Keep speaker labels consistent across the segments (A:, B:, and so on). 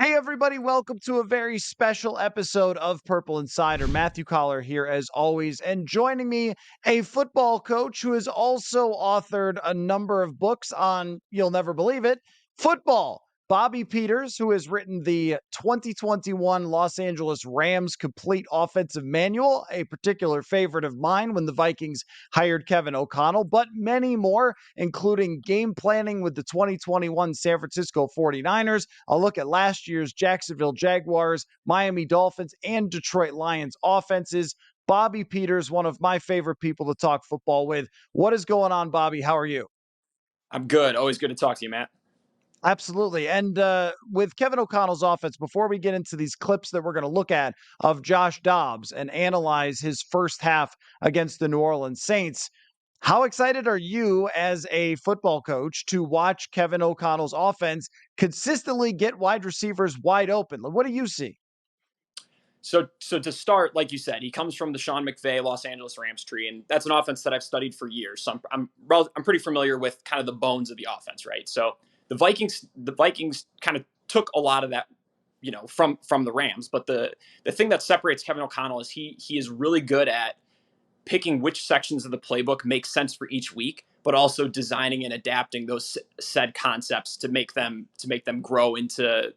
A: Hey, everybody, welcome to a very special episode of Purple Insider. Matthew Collar here, as always, and joining me, a football coach who has also authored a number of books on, you'll never believe it, football. Bobby Peters, who has written the 2021 Los Angeles Rams Complete Offensive Manual, a particular favorite of mine when the Vikings hired Kevin O'Connell, but many more, including game planning with the 2021 San Francisco 49ers. I'll look at last year's Jacksonville Jaguars, Miami Dolphins, and Detroit Lions offenses. Bobby Peters, one of my favorite people to talk football with. What is going on, Bobby? How are you?
B: I'm good. Always good to talk to you, Matt.
A: Absolutely. And with Kevin O'Connell's offense, before we get into these clips that we're going to look at of Josh Dobbs and analyze his first half against the New Orleans Saints, how excited are you as a football coach to watch Kevin O'Connell's offense consistently get wide receivers wide open? What do you see?
B: So to start, like you said, he comes from the Sean McVay Los Angeles Rams tree, and that's an offense that I've studied for years. So I'm pretty familiar with kind of the bones of the offense, right? So the Vikings kind of took a lot of that, from the Rams. But the thing that separates Kevin O'Connell is he is really good at picking which sections of the playbook make sense for each week, but also designing and adapting those said concepts to make them grow into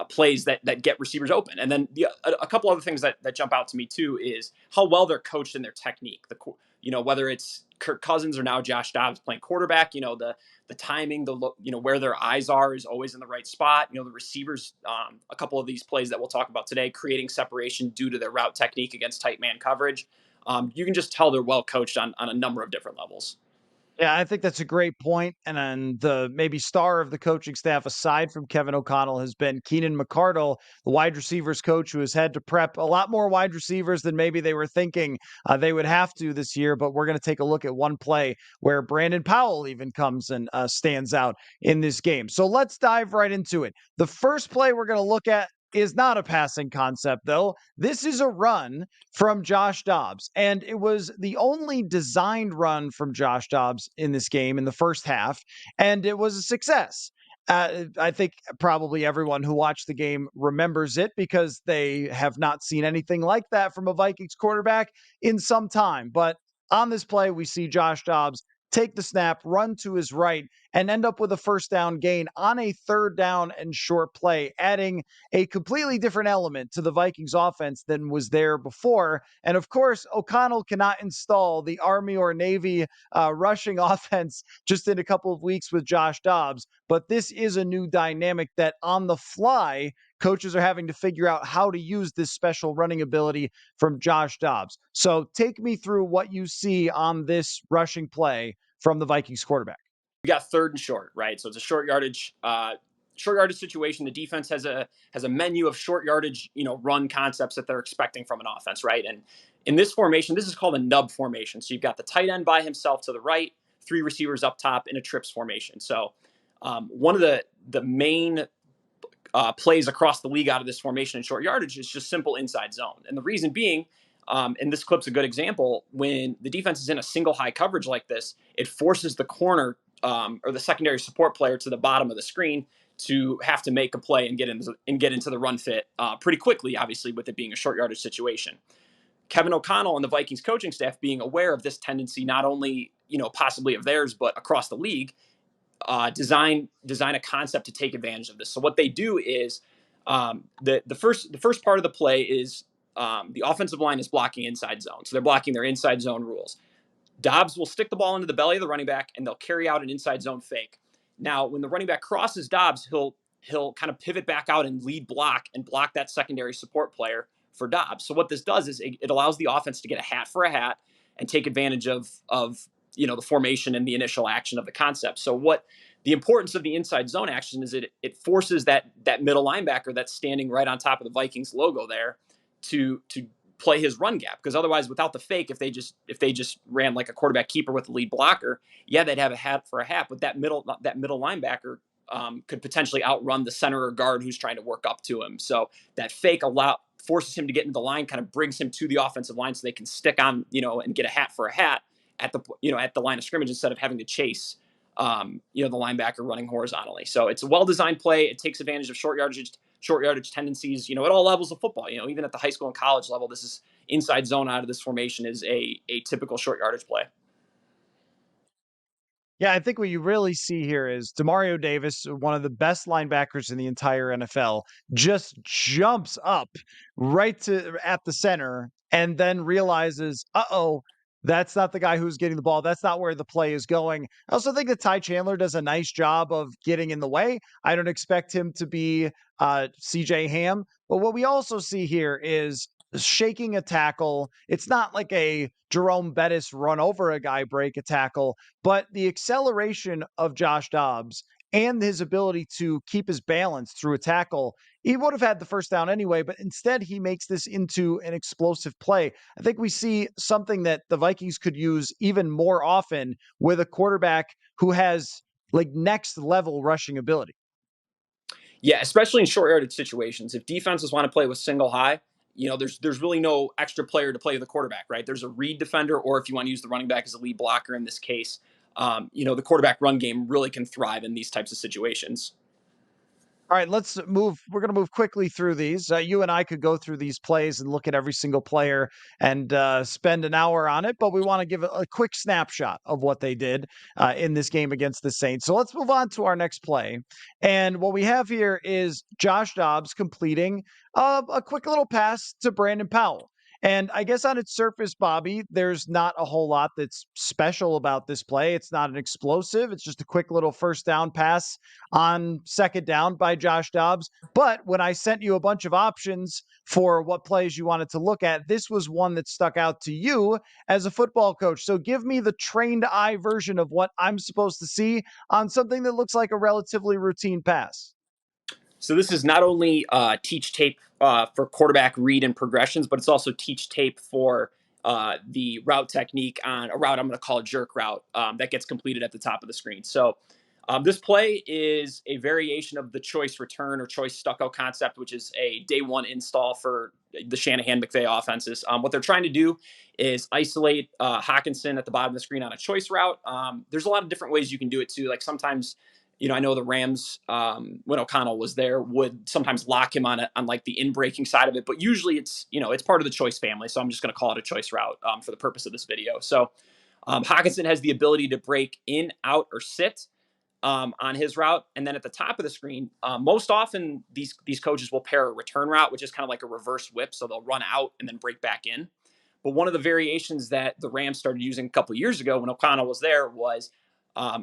B: plays that get receivers open. And then a couple other things that jump out to me too is how well they're coached in their technique. Whether it's Kirk Cousins or now Josh Dobbs playing quarterback, the timing, the look, where their eyes are is always in the right spot. The receivers, a couple of these plays that we'll talk about today, creating separation due to their route technique against tight man coverage. You can just tell they're well coached on a number of different levels.
A: Yeah, I think that's a great point. And then the maybe star of the coaching staff, aside from Kevin O'Connell, has been Keenan McCardle, the wide receivers coach, who has had to prep a lot more wide receivers than maybe they were thinking they would have to this year. But we're going to take a look at one play where Brandon Powell even comes and stands out in this game. So let's dive right into it. The first play we're going to look at is not a passing concept, though. This is a run from Josh Dobbs, and it was the only designed run from Josh Dobbs in this game in the first half, and it was a success. I think probably everyone who watched the game remembers it because they have not seen anything like that from a Vikings quarterback in some time. But on this play, we see Josh Dobbs take the snap, run to his right, and end up with a first down gain on a third down and short play, adding a completely different element to the Vikings offense than was there before. And of course, O'Connell cannot install the Army or Navy rushing offense just in a couple of weeks with Josh Dobbs. But this is a new dynamic that on the fly, coaches are having to figure out how to use this special running ability from Josh Dobbs. So take me through what you see on this rushing play from the Vikings quarterback.
B: We got third and short, right? So it's a short yardage situation. The defense has a menu of short yardage, run concepts that they're expecting from an offense, right? And in this formation, this is called a nub formation. So you've got the tight end by himself to the right, three receivers up top in a trips formation. So one of the main plays across the league out of this formation in short yardage is just simple inside zone. And the reason being, and this clip's a good example, when the defense is in a single high coverage like this, it forces the corner or the secondary support player to the bottom of the screen to have to make a play and get into the run fit pretty quickly, obviously, with it being a short yardage situation. Kevin O'Connell and the Vikings coaching staff being aware of this tendency, not only possibly of theirs, but across the league, design a concept to take advantage of this. So what they do is the first part of the play is the offensive line is blocking inside zone, so they're blocking their inside zone rules. Dobbs will stick the ball into the belly of the running back, and they'll carry out an inside zone fake. Now, when the running back crosses Dobbs, he'll kind of pivot back out and lead block and block that secondary support player for Dobbs. So what this does is it allows the offense to get a hat for a hat and take advantage of the formation and the initial action of the concept. So what the importance of the inside zone action is it forces that middle linebacker that's standing right on top of the Vikings logo there to play his run gap, because otherwise, without the fake, if they just ran like a quarterback keeper with the lead blocker, yeah, they'd have a hat for a hat, but that middle linebacker could potentially outrun the center or guard who's trying to work up to him. So that fake forces him to get into the line, kind of brings him to the offensive line so they can stick on and get a hat for a hat at the line of scrimmage instead of having to chase the linebacker running horizontally. So it's a well-designed play. It takes advantage of short yardage tendencies, at all levels of football. Even at the high school and college level, this is inside zone out of this formation is a typical short yardage play.
A: Yeah, I think what you really see here is Demario Davis, one of the best linebackers in the entire NFL, just jumps up right to at the center and then realizes, uh-oh, that's not the guy who's getting the ball. That's not where the play is going. I also think that Ty Chandler does a nice job of getting in the way. I don't expect him to be CJ Ham, but what we also see here is shaking a tackle. It's not like a Jerome Bettis run over a guy, break a tackle, but the acceleration of Josh Dobbs and his ability to keep his balance through a tackle, he would have had the first down anyway, but instead he makes this into an explosive play. I think we see something that the Vikings could use even more often with a quarterback who has like next level rushing ability.
B: Yeah, especially in short yardage situations. If defenses want to play with single high, there's really no extra player to play the quarterback, right? There's a read defender, or if you want to use the running back as a lead blocker in this case, the quarterback run game really can thrive in these types of situations.
A: All right, let's move. We're going to move quickly through these. You and I could go through these plays and look at every single player and spend an hour on it, but we want to give a quick snapshot of what they did in this game against the Saints. So let's move on to our next play. And what we have here is Josh Dobbs completing a quick little pass to Brandon Powell. And I guess on its surface, Bobby, there's not a whole lot that's special about this play. It's not an explosive. It's just a quick little first down pass on second down by Josh Dobbs. But when I sent you a bunch of options for what plays you wanted to look at, this was one that stuck out to you as a football coach. So give me the trained eye version of what I'm supposed to see on something that looks like a relatively routine pass.
B: So this is not only teach tape for quarterback read and progressions, but it's also teach tape for the route technique on a route I'm going to call a jerk route that gets completed at the top of the screen. So this play is a variation of the choice return or choice stucco concept, which is a day one install for the Shanahan McVay offenses. What they're trying to do is isolate Hockinson at the bottom of the screen on a choice route. There's a lot of different ways you can do it too. Like sometimes I know the Rams, when O'Connell was there, would sometimes lock him on like the in-breaking side of it. But usually it's part of the choice family. So I'm just going to call it a choice route for the purpose of this video. So Hockinson has the ability to break in, out, or sit on his route. And then at the top of the screen, most often these coaches will pair a return route, which is kind of like a reverse whip. So they'll run out and then break back in. But one of the variations that the Rams started using a couple of years ago when O'Connell was there was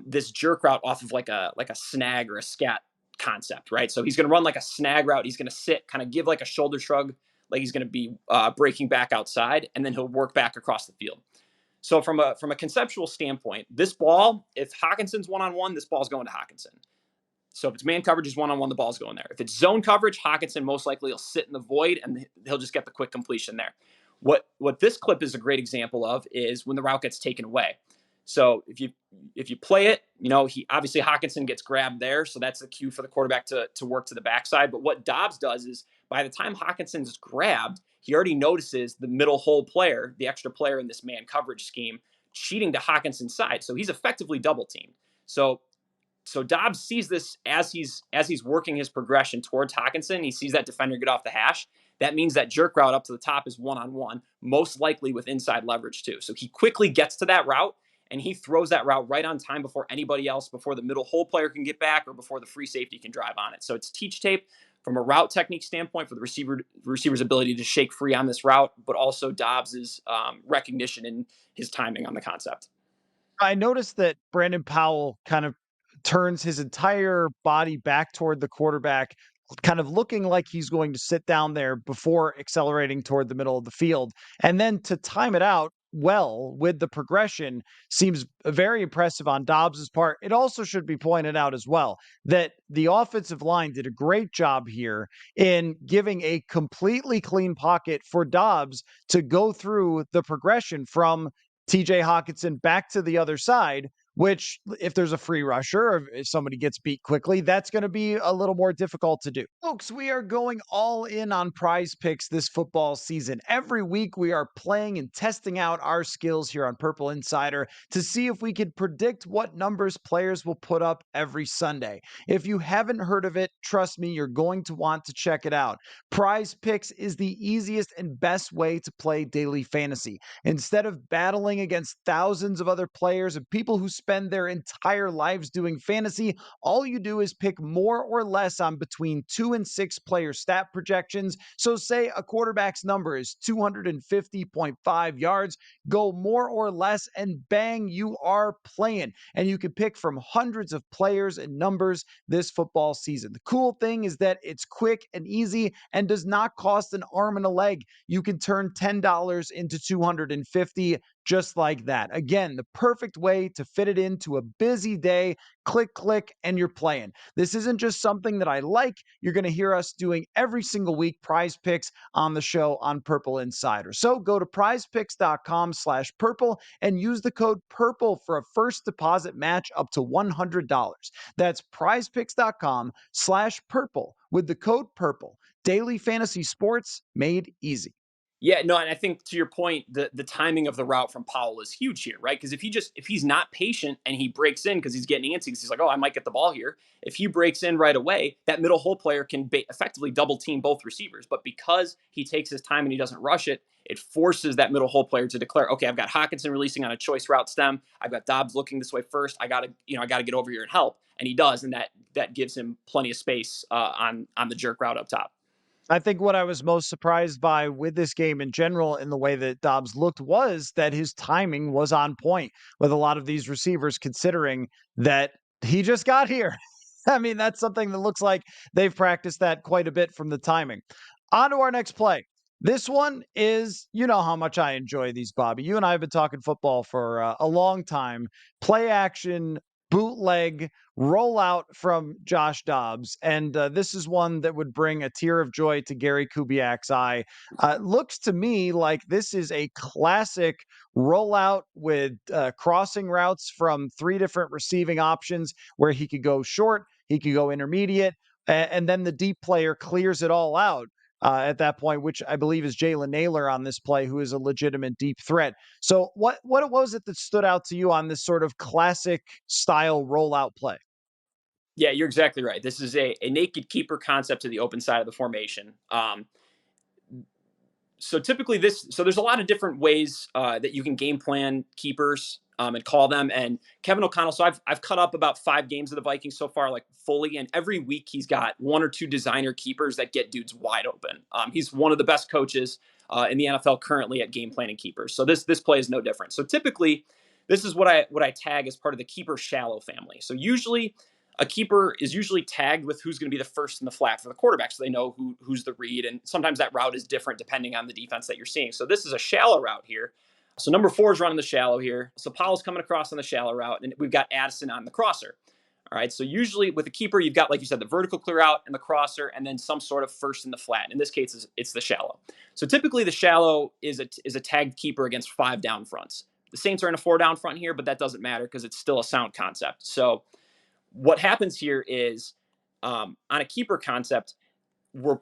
B: this jerk route off of like a snag or a scat concept, right? So he's going to run like a snag route. He's going to sit, kind of give like a shoulder shrug, like he's going to be breaking back outside, and then he'll work back across the field. So from a conceptual standpoint, this ball, if Hawkinson's one-on-one, this ball's going to Hockinson. So if it's man coverage, is one-on-one, the ball's going there. If it's zone coverage, Hockinson most likely will sit in the void and he'll just get the quick completion there. What this clip is a great example of is when the route gets taken away. So if you play it, he obviously Hockinson gets grabbed there, so that's the cue for the quarterback to work to the backside. But what Dobbs does is by the time Hawkinson's grabbed, he already notices the middle hole player, the extra player in this man coverage scheme, cheating to Hawkinson's side. So he's effectively double teamed. So Dobbs sees this as he's working his progression towards Hockinson. He sees that defender get off the hash. That means that jerk route up to the top is one-on-one, most likely with inside leverage too. So he quickly gets to that route and he throws that route right on time before anybody else, before the middle hole player can get back or before the free safety can drive on it. So it's teach tape from a route technique standpoint for the receiver's ability to shake free on this route, but also Dobbs's recognition and his timing on the concept.
A: I noticed that Brandon Powell kind of turns his entire body back toward the quarterback, kind of looking like he's going to sit down there before accelerating toward the middle of the field. And then to time it out well with the progression seems very impressive on Dobbs's part. It also should be pointed out as well that the offensive line did a great job here in giving a completely clean pocket for Dobbs to go through the progression from TJ Hockenson back to the other side which if there's a free rusher or if somebody gets beat quickly, that's going to be a little more difficult to do. Folks, we are going all in on Prize Picks this football season. Every week we are playing and testing out our skills here on Purple Insider to see if we can predict what numbers players will put up every Sunday. If you haven't heard of it, trust me, you're going to want to check it out. Prize Picks is the easiest and best way to play daily fantasy. Instead of battling against thousands of other players and people who spend their entire lives doing fantasy, all you do is pick more or less on between 2 and 6 player stat projections. So, say a quarterback's number is 250.5 yards, go more or less, and bang, you are playing. And you can pick from hundreds of players and numbers this football season. The cool thing is that it's quick and easy and does not cost an arm and a leg. You can turn $10 into 250 just like that. Again, the perfect way to fit it into a busy day. Click, click, and you're playing. This isn't just something that I like. You're going to hear us doing every single week Prize Picks on the show on Purple Insider. So go to prizepicks.com/purple and use the code PURPLE for a first deposit match up to $100. That's prizepicks.com/purple with the code PURPLE. Daily fantasy sports made easy.
B: Yeah, no, and I think to your point, the timing of the route from Powell is huge here, right? Because if he's not patient and he breaks in because he's getting antsy, because he's like, oh, I might get the ball here. If he breaks in right away, that middle hole player can effectively double team both receivers. But because he takes his time and he doesn't rush it, it forces that middle hole player to declare, okay, I've got Hockinson releasing on a choice route stem. I've got Dobbs looking this way first. I gotta get over here and help, and he does, and that gives him plenty of space on the jerk route up top.
A: I think what I was most surprised by with this game in general in the way that Dobbs looked was that his timing was on point with a lot of these receivers, considering that he just got here. I mean, that's something that looks like they've practiced that quite a bit from the timing. On to our next play. This one is, you know how much I enjoy these, Bobby. You and I have been talking football for a long time. Play action, bootleg, rollout from Josh Dobbs. And this is one that would bring a tear of joy to Gary Kubiak's eye. Looks to me like this is a classic rollout with crossing routes from 3 different receiving options where he could go short, he could go intermediate, and then the deep player clears it all out. At that point, which I believe is Jalen Naylor on this play, who is a legitimate deep threat. So, what was it that stood out to you on this sort of classic style rollout play?
B: Yeah, you're exactly right. This is a naked keeper concept to the open side of the formation. So typically so there's a lot of different ways that you can game plan keepers and call them. And Kevin O'Connell, so I've cut up about 5 games of the Vikings so far, like fully, and every week he's got 1 or 2 designer keepers that get dudes wide open. He's one of the best coaches in the NFL currently at game planning keepers. So this play is no different. So typically, this is what I tag as part of the keeper shallow family. So usually a keeper is usually tagged with who's going to be the first in the flat for the quarterback, so they know who's the read, and sometimes that route is different depending on the defense that you're seeing. So this is a shallow route here. So number 4 is running the shallow here. So Powell's coming across on the shallow route, and we've got Addison on the crosser. All right, so usually with a keeper, you've got, like you said, the vertical clear out and the crosser, and then some sort of first in the flat. In this case, it's the shallow. So typically the shallow is a tagged keeper against 5 down fronts. The Saints are in a 4 down front here, but that doesn't matter because it's still a sound concept. So what happens here is on a keeper concept, we're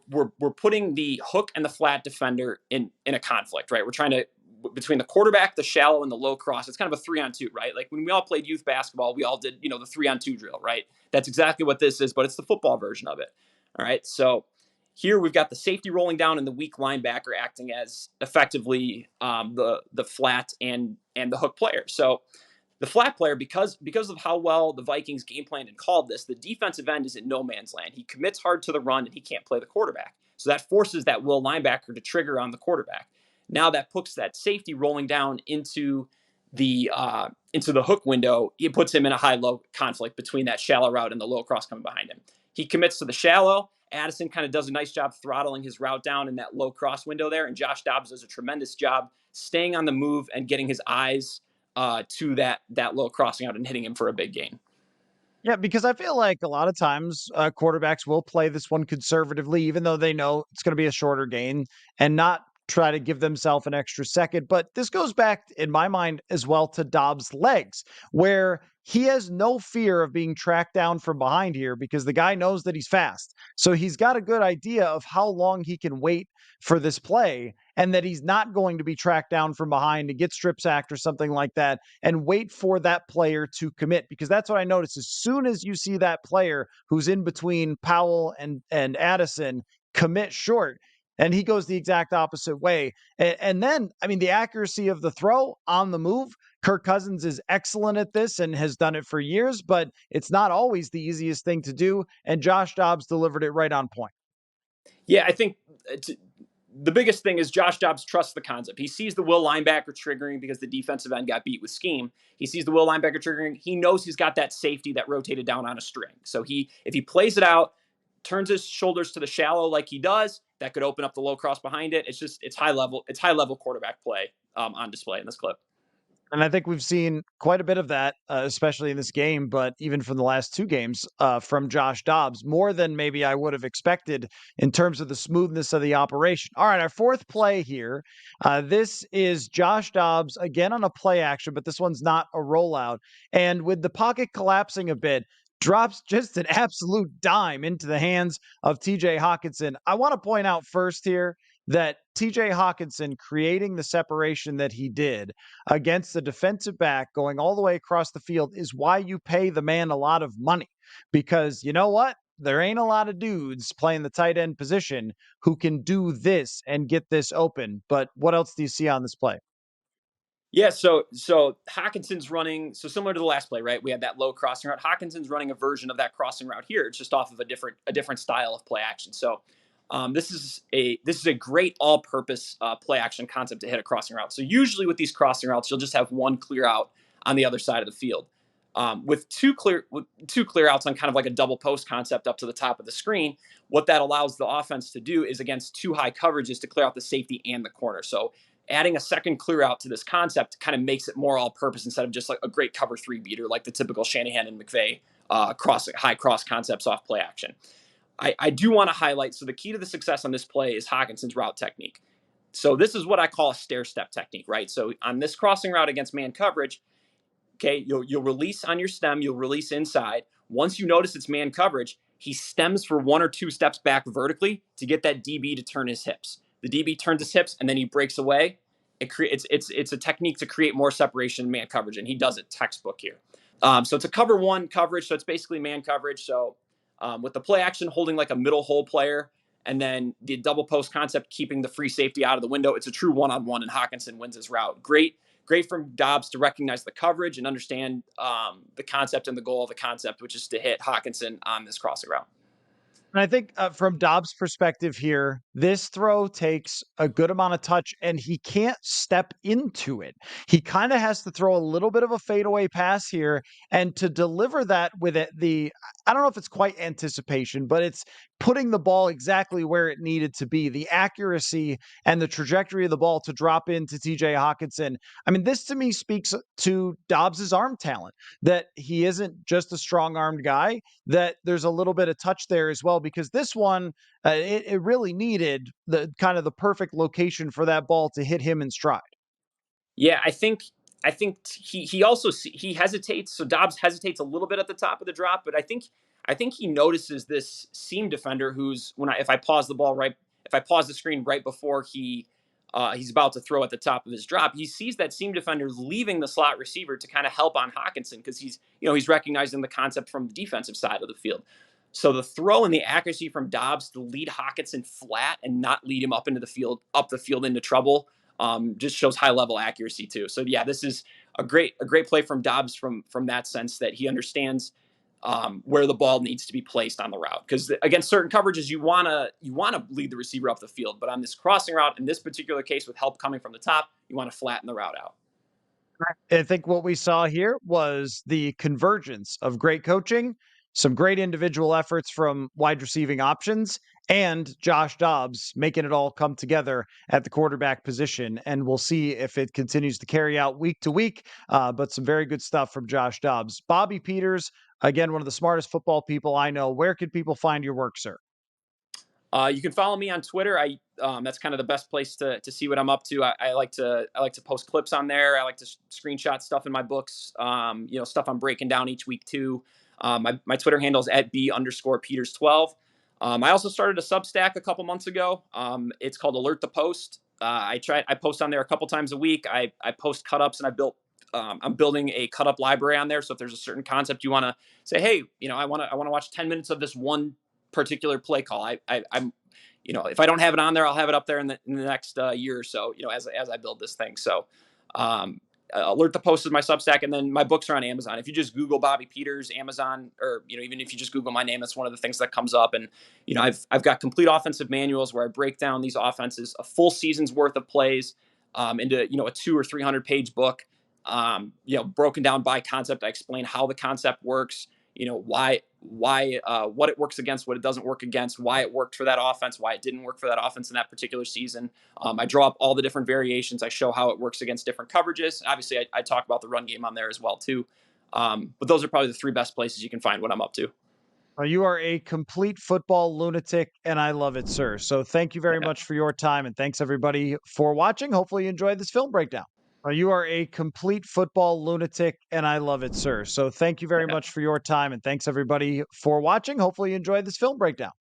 B: putting the hook and the flat defender in a conflict, right? We're trying to between the quarterback, the shallow, and the low cross. It's kind of a 3-on-2, right? Like when we all played youth basketball, we all did the 3-on-2 drill, right? That's exactly what this is, but it's the football version of it. All right, so here we've got the safety rolling down and the weak linebacker acting as effectively the flat and the hook player. So the flat player, because of how well the Vikings game planned and called this, the defensive end is in no man's land. He commits hard to the run and he can't play the quarterback. So that forces that will linebacker to trigger on the quarterback. Now that puts that safety rolling down into the hook window. It puts him in a high-low conflict between that shallow route and the low cross coming behind him. He commits to the shallow. Addison kind of does a nice job throttling his route down in that low cross window there, and Josh Dobbs does a tremendous job staying on the move and getting his eyes to that low crossing out and hitting him for a big gain.
A: Yeah, because I feel like a lot of times quarterbacks will play this one conservatively, even though they know it's going to be a shorter gain and not try to give themselves an extra second. But this goes back, in my mind, as well to Dobbs' legs, where he has no fear of being tracked down from behind here because the guy knows that he's fast. So he's got a good idea of how long he can wait for this play and that he's not going to be tracked down from behind and get strip sacked or something like that and wait for that player to commit. Because that's what I noticed. As soon as you see that player who's in between Powell and Addison commit short, and he goes the exact opposite way. And then, I mean, the accuracy of the throw on the move, Kirk Cousins is excellent at this and has done it for years, but it's not always the easiest thing to do. And Josh Dobbs delivered it right on point.
B: Yeah, I think the biggest thing is Josh Dobbs trusts the concept. He sees the will linebacker triggering because the defensive end got beat with scheme. He sees the will linebacker triggering. He knows he's got that safety that rotated down on a string. So if he plays it out, turns his shoulders to the shallow like he does, that could open up the low cross behind it. It's high level quarterback play on display in this clip.
A: And I think we've seen quite a bit of that, especially in this game, but even from the last two games from Josh Dobbs, more than maybe I would have expected in terms of the smoothness of the operation. All right, our fourth play here. This is Josh Dobbs again on a play action, but this one's not a rollout. And with the pocket collapsing a bit, drops just an absolute dime into the hands of TJ Hockinson. I want to point out first here that TJ Hockinson creating the separation that he did against the defensive back going all the way across the field is why you pay the man a lot of money. Because you know what? There ain't a lot of dudes playing the tight end position who can do this and get this open. But what else do you see on this play?
B: Yeah, so Hawkinson's running so similar to the last play, right? We had that low crossing route. Hawkinson's running a version of that crossing route here. It's just off of a different style of play action. So this is a great all-purpose play action concept to hit a crossing route. So usually with these crossing routes, you'll just have one clear out on the other side of the field. With two clear outs on kind of like a double post concept up to the top of the screen, what that allows the offense to do is against two high coverages to clear out the safety and the corner. So adding a second clear out to this concept kind of makes it more all purpose instead of just like a great cover three beater like the typical Shanahan and McVay high cross concepts off play action. I do want to highlight, so the key to the success on this play is Hawkinson's route technique. So this is what I call a stair step technique, right? So on this crossing route against man coverage, okay, you'll release on your stem, you'll release inside. Once you notice it's man coverage, he stems for one or two steps back vertically to get that DB to turn his hips. The DB turns his hips and then he breaks away. It's a technique to create more separation in man coverage, and he does it textbook here. So it's a cover one coverage, so it's basically man coverage. So with the play action holding like a middle hole player, and then the double post concept keeping the free safety out of the window, it's a true one-on-one, and Hockinson wins his route. Great from Dobbs to recognize the coverage and understand the concept and the goal of the concept, which is to hit Hockinson on this crossing route.
A: And I think from Dobbs' perspective here, this throw takes a good amount of touch and he can't step into it. He kind of has to throw a little bit of a fadeaway pass here. And to deliver that with I don't know if it's quite anticipation, but it's putting the ball exactly where it needed to be. The accuracy and the trajectory of the ball to drop into TJ Hockinson. I mean, this to me speaks to Dobbs' arm talent, that he isn't just a strong armed guy, that there's a little bit of touch there as well, because this one, it really needed the kind of the perfect location for that ball to hit him in stride.
B: Yeah, I think he also he hesitates. So Dobbs hesitates a little bit at the top of the drop, but I think he notices this seam defender who's if I pause the ball right, if I pause the screen right before he's about to throw at the top of his drop, he sees that seam defender leaving the slot receiver to kind of help on Hockinson because he's recognizing the concept from the defensive side of the field. So the throw and the accuracy from Dobbs to lead Hockinson flat and not lead him up the field into trouble, just shows high level accuracy too. So yeah, this is a great play from Dobbs from that sense that he understands where the ball needs to be placed on the route. Because against certain coverages, you wanna lead the receiver up the field, but on this crossing route, in this particular case, with help coming from the top, you want to flatten the route out.
A: I think what we saw here was the convergence of great coaching, some great individual efforts from wide receiving options, and Josh Dobbs making it all come together at the quarterback position. And we'll see if it continues to carry out week to week. But some very good stuff from Josh Dobbs. Bobby Peters, again, one of the smartest football people I know. Where can people find your work, sir?
B: You can follow me on Twitter. That's kind of the best place to see what I'm up to. I like to post clips on there. I like to screenshot stuff in my books. Stuff I'm breaking down each week too. My Twitter handle is at b_Peters12. I also started a Substack a couple months ago. It's called Alert the Post. I post on there a couple times a week. I post cut ups, and I'm building a cut up library on there. So if there's a certain concept you want to say, hey, I want to watch 10 minutes of this one particular play call. I'm if I don't have it on there, I'll have it up there in the next year or so. As I build this thing. So, um, Alert the Post is my Substack, and then my books are on Amazon. If you just Google Bobby Peters, Amazon, or even if you just Google my name, that's one of the things that comes up. And I've got complete offensive manuals where I break down these offenses, a full season's worth of plays, into a 200 or 300 page book. Broken down by concept. I explain how the concept works, why what it works against, what it doesn't work against, why it worked for that offense, why it didn't work for that offense in that particular season. I draw up all the different variations. I show how it works against different coverages. Obviously, I talk about the run game on there as well too. But those are probably the three best places you can find what I'm up to.
A: You are a complete football lunatic, and I love it, sir. So thank you very much for your time, and thanks everybody for watching. Hopefully, you enjoyed this film breakdown. You are a complete football lunatic, and I love it, sir. So thank you very much for your time, and thanks everybody for watching. Hopefully, you enjoyed this film breakdown.